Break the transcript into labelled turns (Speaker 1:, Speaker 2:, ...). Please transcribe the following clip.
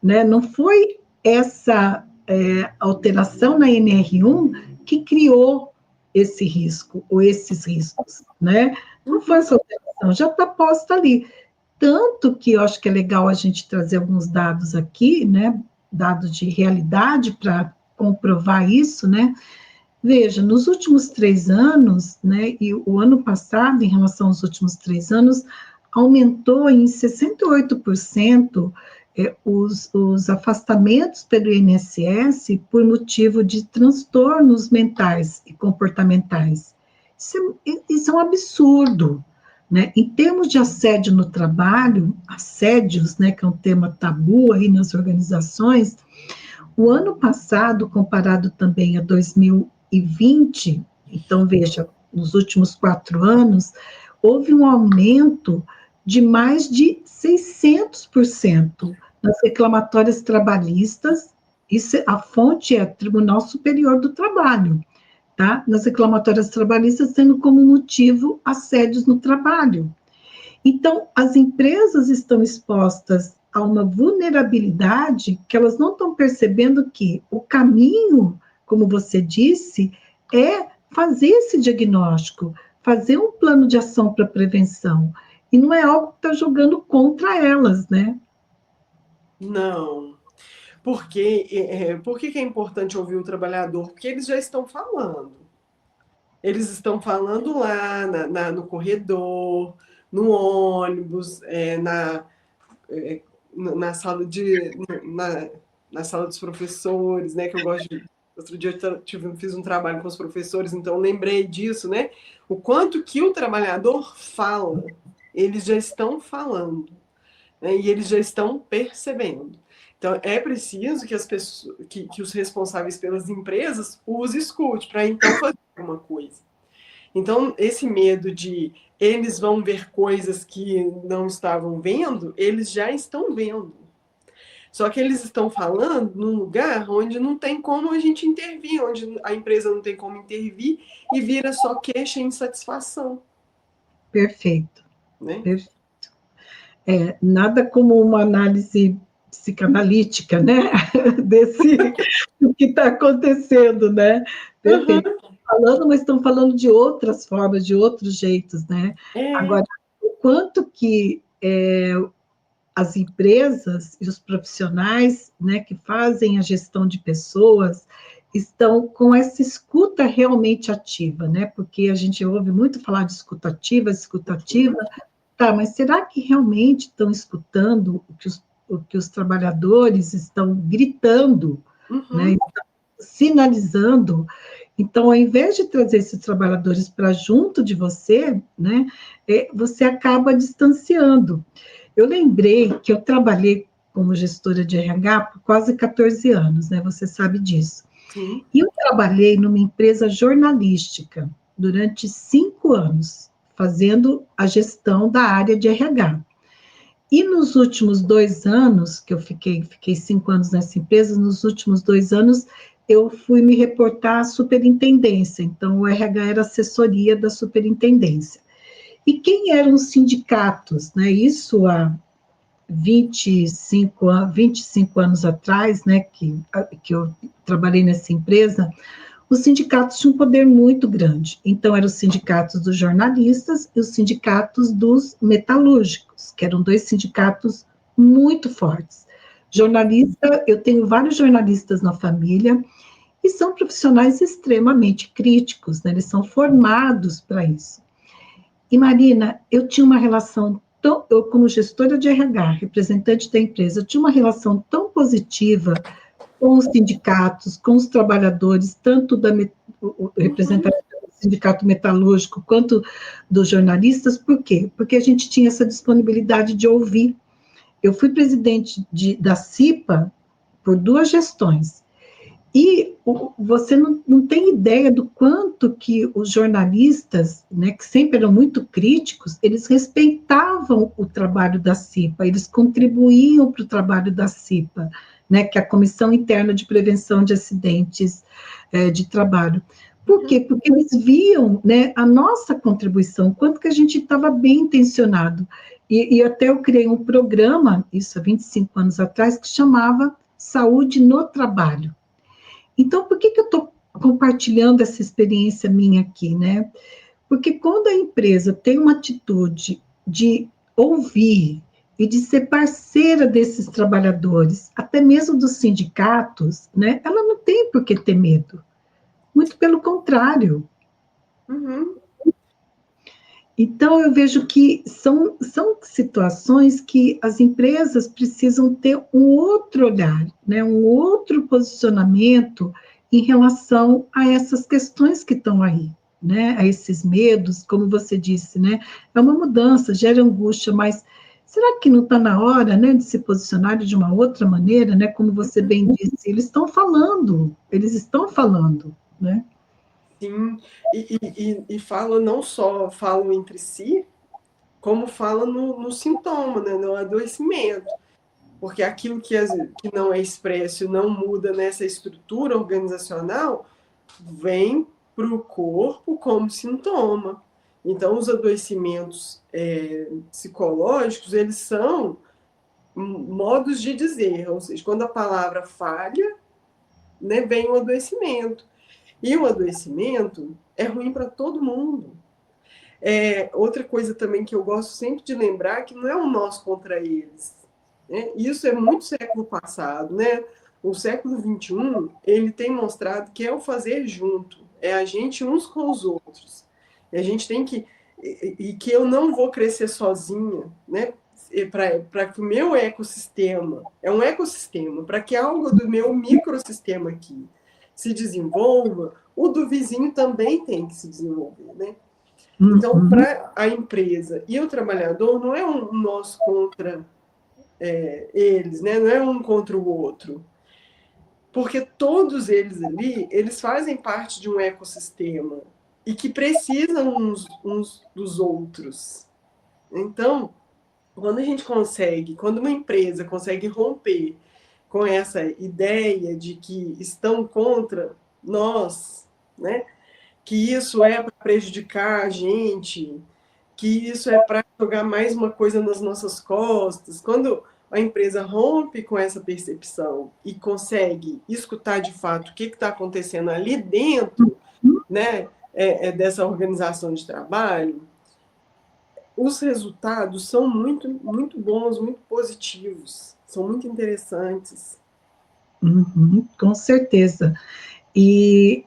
Speaker 1: né? Não foi essa alteração na NR1 que criou esse risco, ou esses riscos, né? Não foi essa alteração, já está posta ali. Tanto que eu acho que é legal a gente trazer alguns dados aqui, né? Dados de realidade para comprovar isso, né? Veja, nos últimos 3 anos, né, e o ano passado, em relação aos últimos 3 anos, aumentou em 68% os afastamentos pelo INSS por motivo de transtornos mentais e comportamentais. Isso é um absurdo, né? Em termos de assédio no trabalho, assédios, né, que é um tema tabu aí nas organizações, o ano passado, comparado também a 2020, então veja, nos últimos 4 anos, houve um aumento de mais de 600% nas reclamatórias trabalhistas, isso, a fonte é Tribunal Superior do Trabalho, tá? Nas reclamatórias trabalhistas, tendo como motivo assédios no trabalho. Então, as empresas estão expostas a uma vulnerabilidade que elas não estão percebendo que o caminho, como você disse, é fazer esse diagnóstico, fazer um plano de ação para prevenção. E não é algo que está jogando contra elas, né?
Speaker 2: Não. Por que é importante ouvir o trabalhador? Porque eles já estão falando. Eles estão falando lá no corredor, no ônibus, na sala na sala dos professores, né? Que eu gosto de. Outro dia fiz um trabalho com os professores, então lembrei disso, né? O quanto que o trabalhador fala, eles já estão falando, né? E eles já estão percebendo. Então, é preciso que as pessoas, que os responsáveis pelas empresas os escute para então fazer alguma coisa. Então, esse medo de eles vão ver coisas que não estavam vendo, eles já estão vendo. Só que eles estão falando num lugar onde não tem como a gente intervir, onde a empresa não tem como intervir e vira só queixa e insatisfação.
Speaker 1: Perfeito.
Speaker 2: Né?
Speaker 1: Perfeito. Nada como uma análise psicanalítica, né? Desse do que está acontecendo, né? Perfeito.
Speaker 2: Uhum.
Speaker 1: Falando, mas estão falando de outras formas, de outros jeitos, né? Agora, o quanto que as empresas e os profissionais, né, que fazem a gestão de pessoas estão com essa escuta realmente ativa, né? Porque a gente ouve muito falar de escuta ativa, tá, mas será que realmente estão escutando o que os trabalhadores estão gritando, né? Estão sinalizando? Então, ao invés de trazer esses trabalhadores para junto de você, né, você acaba distanciando. Eu lembrei que eu trabalhei como gestora de RH por quase 14 anos, né? Você sabe disso.
Speaker 2: Sim.
Speaker 1: E eu trabalhei numa empresa jornalística durante 5 anos, fazendo a gestão da área de RH. E nos últimos 2 anos, que eu fiquei 5 anos nessa empresa, nos últimos 2 anos, eu fui me reportar à superintendência. Então, o RH era assessoria da superintendência. E quem eram os sindicatos, né? Isso há 25 anos atrás, né, que eu trabalhei nessa empresa, os sindicatos tinham um poder muito grande. Então, eram os sindicatos dos jornalistas e os sindicatos dos metalúrgicos, que eram 2 sindicatos muito fortes. Jornalista, eu tenho vários jornalistas na família, e são profissionais extremamente críticos, né? Eles são formados para isso. E, Marina, eu tinha uma relação eu, como gestora de RH, representante da empresa, eu tinha uma relação tão positiva com os sindicatos, com os trabalhadores, tanto o representante do sindicato metalúrgico quanto dos jornalistas. Por quê? Porque a gente tinha essa disponibilidade de ouvir. Eu fui presidente da CIPA por 2 gestões. E você não tem ideia do quanto que os jornalistas, né, que sempre eram muito críticos, eles respeitavam o trabalho da CIPA, eles contribuíam para o trabalho da CIPA, né, que é a Comissão Interna de Prevenção de Acidentes de Trabalho. Por quê? Porque eles viam, né, a nossa contribuição, quanto que a gente estava bem intencionado. E até eu criei um programa, isso há 25 anos atrás, que chamava Saúde no Trabalho. Então, por que eu estou compartilhando essa experiência minha aqui, né? Porque quando a empresa tem uma atitude de ouvir e de ser parceira desses trabalhadores, até mesmo dos sindicatos, né, ela não tem por que ter medo. Muito pelo contrário.
Speaker 2: Uhum.
Speaker 1: Então, eu vejo que são situações que as empresas precisam ter um outro olhar, né, um outro posicionamento em relação a essas questões que estão aí, né, a esses medos, como você disse, né, é uma mudança, gera angústia, mas será que não está na hora, né, de se posicionar de uma outra maneira, né, como você bem disse, eles estão falando, né?
Speaker 2: Sim, e falam não só falam entre si, como falam no sintoma, né, no adoecimento. Porque aquilo que não é expresso, não muda nessa estrutura organizacional, vem para o corpo como sintoma. Então, os adoecimentos psicológicos, eles são modos de dizer, ou seja, quando a palavra falha, né, vem o adoecimento. E o adoecimento é ruim para todo mundo. Outra coisa também que eu gosto sempre de lembrar que não é um nós contra eles. Né? Isso é muito século passado. Né? O século XXI, ele tem mostrado que é o fazer junto, é a gente uns com os outros. E a gente tem que... E que eu não vou crescer sozinha, né? Para que o meu ecossistema, é um ecossistema, para que algo do meu microsistema aqui se desenvolva, o do vizinho também tem que se desenvolver, né? Então, para a empresa e o trabalhador, não é um nós contra eles, né? Não é um contra o outro. Porque todos eles ali, eles fazem parte de um ecossistema e que precisam uns dos outros. Então, quando uma empresa consegue romper com essa ideia de que estão contra nós, né? Que isso é para prejudicar a gente, que isso é para jogar mais uma coisa nas nossas costas. Quando a empresa rompe com essa percepção e consegue escutar de fato o que está acontecendo ali dentro, né, dessa organização de trabalho, os resultados são muito, muito bons, muito positivos, são muito interessantes.
Speaker 1: Com certeza. E